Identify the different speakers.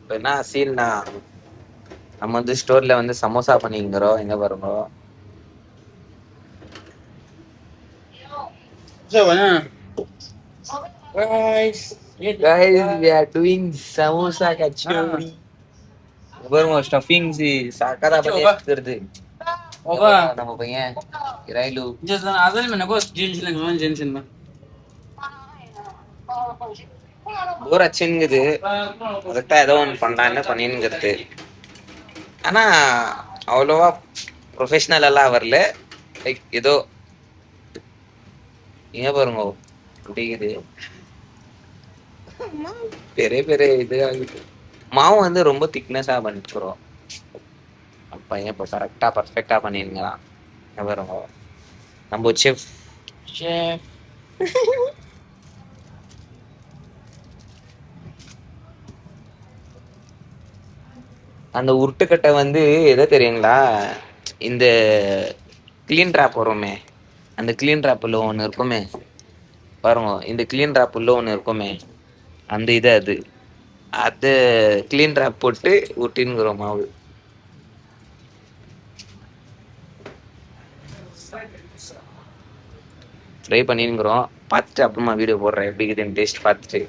Speaker 1: இப்போ என்ன சீன்னா நம்ம வந்து ஸ்டோர்ல வந்து சமோசா பண்ணிங்கிறோம் எங்க பாருங்க.
Speaker 2: Guys,
Speaker 1: Guys, we are doing samosa kachori. பாருங்க ஸ்டஃபிங் சாக்காரா பண்ணி எடுத்துக்கிறது. நம்ம பையன் இராயிலு
Speaker 2: अजून म्हणा बस जेन्स ना
Speaker 1: போர் அச்சுங்குது. அதுதான் ஏதோ ஒன்று பண்ணலான்னு பண்ணினுங்கிறது. ஆனா அவ்வளோவா ப்ரொஃபஷனல் எல்லாம் வரல. லைக் ஏதோ இங்க பாருங்க அப்படிங்குது. பெரிய பெரிய இது ஆகுது. மாவு வந்து ரொம்ப திக்னஸா பண்ணிக்கிறோம். பையன் இப்போ கரெக்டா பர்ஃபெக்டா பண்ணிருங்களாம். இங்க பாருங்க நம்ம செஃப் அந்த உருட்டுக்கட்டை வந்து எதோ தெரியுங்களா, இந்த கிளீன் ட்ராப் வருமே, அந்த கிளீன் ட்ராப் உள்ள ஒன்று இருக்குமே பாருங்க, இந்த கிளீன் ட்ராப் உள்ள ஒன்று இருக்குமே அந்த இது அது அது கிளீன் ட்ராப் போட்டு ஊட்டின்னுக்குறோம் மாவு. ட்ரை பண்ணிருக்கிறோம். பார்த்துட்டு அப்புறமா வீடியோ போடுறேன் எப்படி இருக்குதுன்னு டேஸ்ட் பார்த்துட்டு.